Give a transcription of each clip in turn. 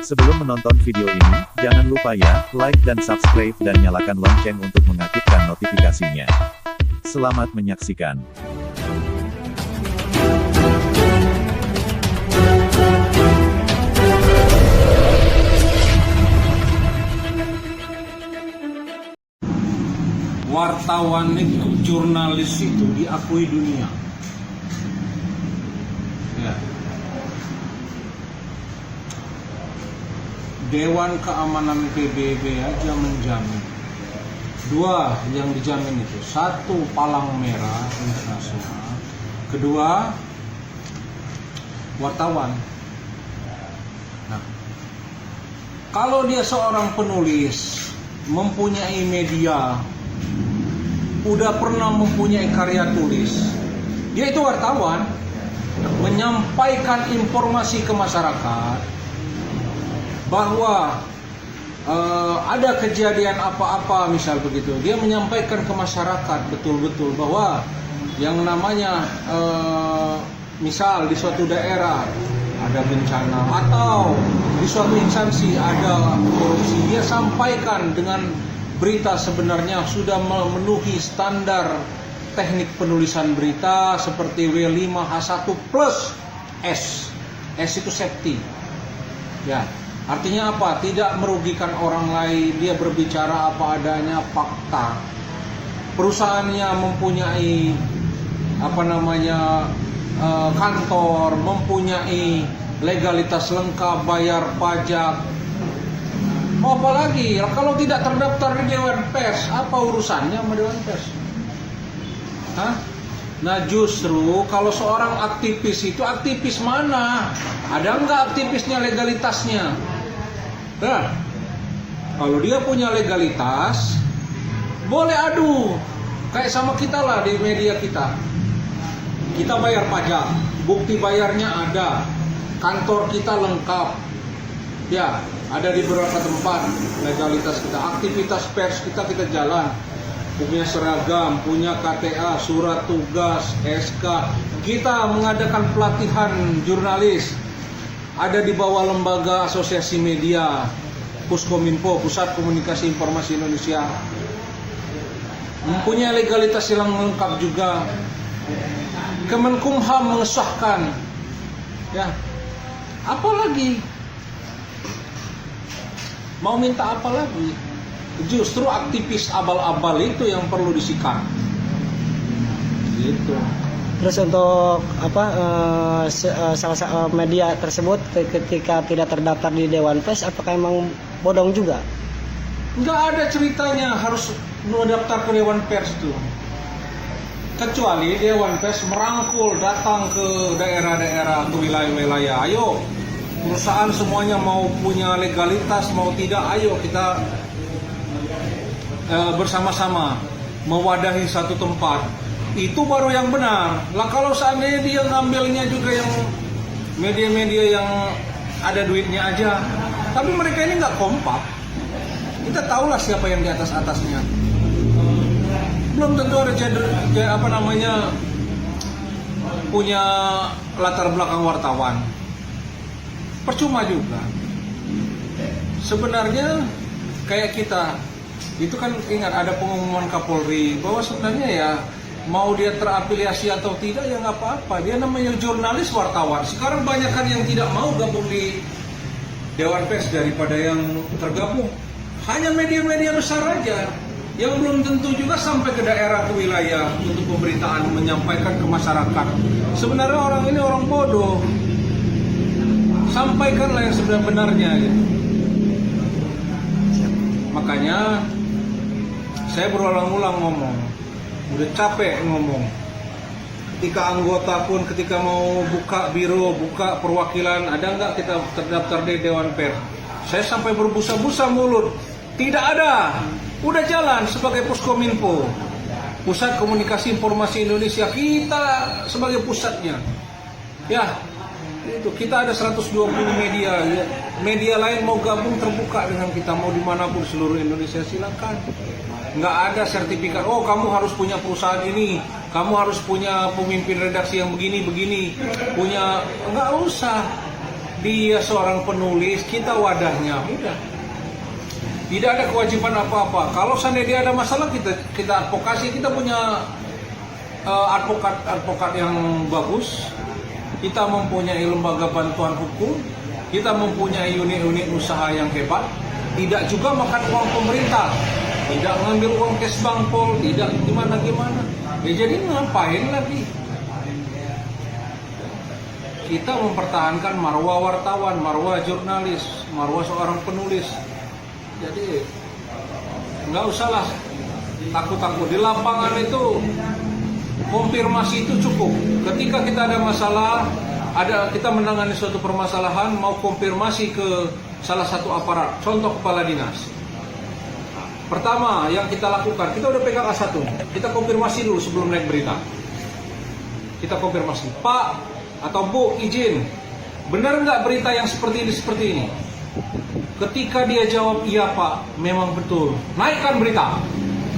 Sebelum menonton video ini, jangan lupa ya, like dan subscribe dan nyalakan lonceng untuk mengaktifkan notifikasinya. Selamat menyaksikan. Wartawan itu, jurnalis itu diakui dunia. Ya. Dewan Keamanan PBB aja menjamin. Dua yang dijamin itu, satu palang merah internasional, kedua wartawan. Nah, kalau dia seorang penulis, mempunyai media, udah pernah mempunyai karya tulis, dia itu wartawan, menyampaikan informasi ke masyarakat bahwa ada kejadian apa-apa, misal begitu, dia menyampaikan ke masyarakat betul-betul bahwa yang namanya misal di suatu daerah ada bencana atau di suatu instansi ada korupsi, dia sampaikan dengan berita sebenarnya sudah memenuhi standar teknik penulisan berita seperti W5H1 plus S. S itu safety. Ya, artinya apa? Tidak merugikan orang lain, dia berbicara apa adanya, fakta. Perusahaannya mempunyai kantor, mempunyai legalitas lengkap, bayar pajak. Mau apa lagi? Kalau tidak terdaftar di Dewan Pers, apa urusannya sama Dewan Pers? Hah? Nah justru kalau seorang aktivis itu, aktivis mana? Ada nggak aktivisnya legalitasnya? Nah, kalau dia punya legalitas, boleh adu. Kayak sama kita lah di media kita. Kita bayar pajak, bukti bayarnya ada, kantor kita lengkap. Ya, ada di beberapa tempat legalitas kita, aktivitas pers kita jalan, punya seragam, punya KTA, surat tugas, SK. Kita mengadakan pelatihan jurnalis, ada di bawah lembaga asosiasi media, Puskominfo, Pusat Komunikasi Informasi Indonesia, mempunyai legalitas yang lengkap juga. Kemenkumham mengesahkan, ya, apalagi? Mau minta apa lagi? Justru aktivis abal-abal itu yang perlu disikat. Gitu. Terus untuk salah satu media tersebut ketika tidak terdaftar di Dewan Pers, apakah emang bodong juga? Nggak ada ceritanya harus mendaftar ke Dewan Pers itu. Kecuali Dewan Pers merangkul, datang ke daerah-daerah, ke wilayah-wilayah. Ayo, perusahaan semuanya mau punya legalitas, mau tidak, ayo kita bersama-sama mewadahi satu tempat. Itu baru yang benar. Lah kalau seandainya dia ngambilnya juga yang media-media yang ada duitnya aja, tapi mereka ini nggak kompak. Kita tahulah siapa yang di atas-atasnya. Belum tentu ada punya latar belakang wartawan. Percuma juga. Sebenarnya kayak kita, itu kan ingat ada pengumuman Kapolri bahwa sebenarnya ya mau dia terafiliasi atau tidak ya nggak apa-apa. Dia namanya jurnalis, wartawan. Sekarang banyak kan yang tidak mau gabung di Dewan Pers daripada yang tergabung. Hanya media-media besar aja yang belum tentu juga sampai ke daerah, ke wilayah untuk pemberitaan, menyampaikan ke masyarakat. Sebenarnya orang ini orang bodoh. Sampaikanlah yang sebenarnya gitu. Makanya saya berulang-ulang ngomong, udah capek ngomong. Ketika anggota pun ketika mau buka biro, buka perwakilan, ada nggak kita terdaftar di Dewan Pers? Saya sampai berbusa-busa mulut, tidak ada. Udah jalan sebagai Puskominfo, Pusat Komunikasi Informasi Indonesia, kita sebagai pusatnya. Ya, itu kita ada 120 media. Media lain mau gabung terbuka dengan kita, mau dimanapun seluruh Indonesia silakan. Nggak ada sertifikat, oh kamu harus punya perusahaan ini, kamu harus punya pemimpin redaksi yang begini, punya, nggak usah. dia seorang penulis, kita wadahnya, udah. Tidak ada kewajiban apa-apa. Kalau seandainya dia ada masalah, kita advokasi. Kita punya advokat yang bagus. Kita mempunyai lembaga bantuan hukum. Kita mempunyai unit-unit usaha yang hebat. Tidak juga makan uang pemerintah. Tidak mengambil uang cash bangpol. Tidak gimana-gimana. Ya jadi ngapain lagi? Kita mempertahankan marwah wartawan, marwah jurnalis, marwah seorang penulis. Jadi nggak usahlah takut-takut. Di lapangan itu konfirmasi itu cukup. Ketika kita ada masalah, kita menangani suatu permasalahan, mau konfirmasi ke salah satu aparat, contoh kepala dinas. Pertama yang kita lakukan, kita udah pegang A1, kita konfirmasi dulu sebelum naik berita. Kita konfirmasi, Pak atau Bu, izin, benar nggak berita yang seperti ini? Ketika dia jawab, iya Pak, memang betul, naikkan berita.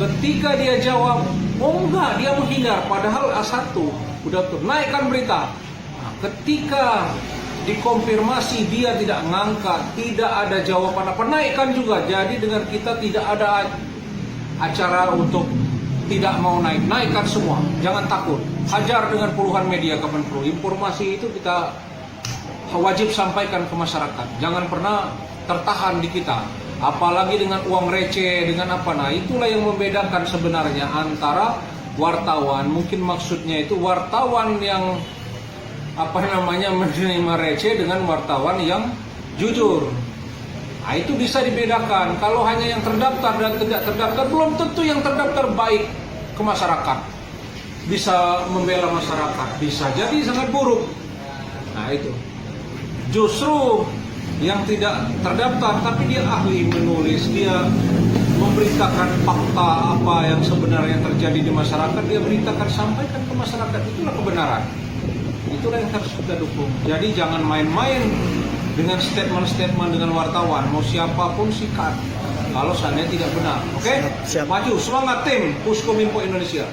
Ketika dia jawab, oh enggak, dia menghindar, padahal A1 udah betul, naikkan berita. Nah, ketika dikonfirmasi dia tidak ngangkat, tidak ada jawaban apa, naikkan juga. Jadi dengan kita tidak ada acara untuk tidak mau naik, naikkan semua, jangan takut. Hajar dengan puluhan media kapan perlu. Informasi itu kita wajib sampaikan ke masyarakat. Jangan pernah tertahan di kita, apalagi dengan uang receh, dengan apa. Nah itulah yang membedakan sebenarnya antara wartawan, mungkin maksudnya itu wartawan yang menerima receh dengan wartawan yang jujur. Nah itu bisa dibedakan. Kalau hanya yang terdaftar dan tidak terdaftar, belum tentu yang terdaftar baik ke masyarakat, bisa membela masyarakat, bisa jadi sangat buruk. Nah itu justru yang tidak terdaftar tapi dia ahli menulis, dia memberitakan fakta apa yang sebenarnya terjadi di masyarakat, dia beritakan, sampaikan ke masyarakat. Itulah kebenaran, itulah yang harus kita dukung. Jadi jangan main-main dengan statement-statement dengan wartawan, mau siapapun sikat kalau seandainya tidak benar. Oke? Siap. Maju, semangat tim Puskominfo Indonesia.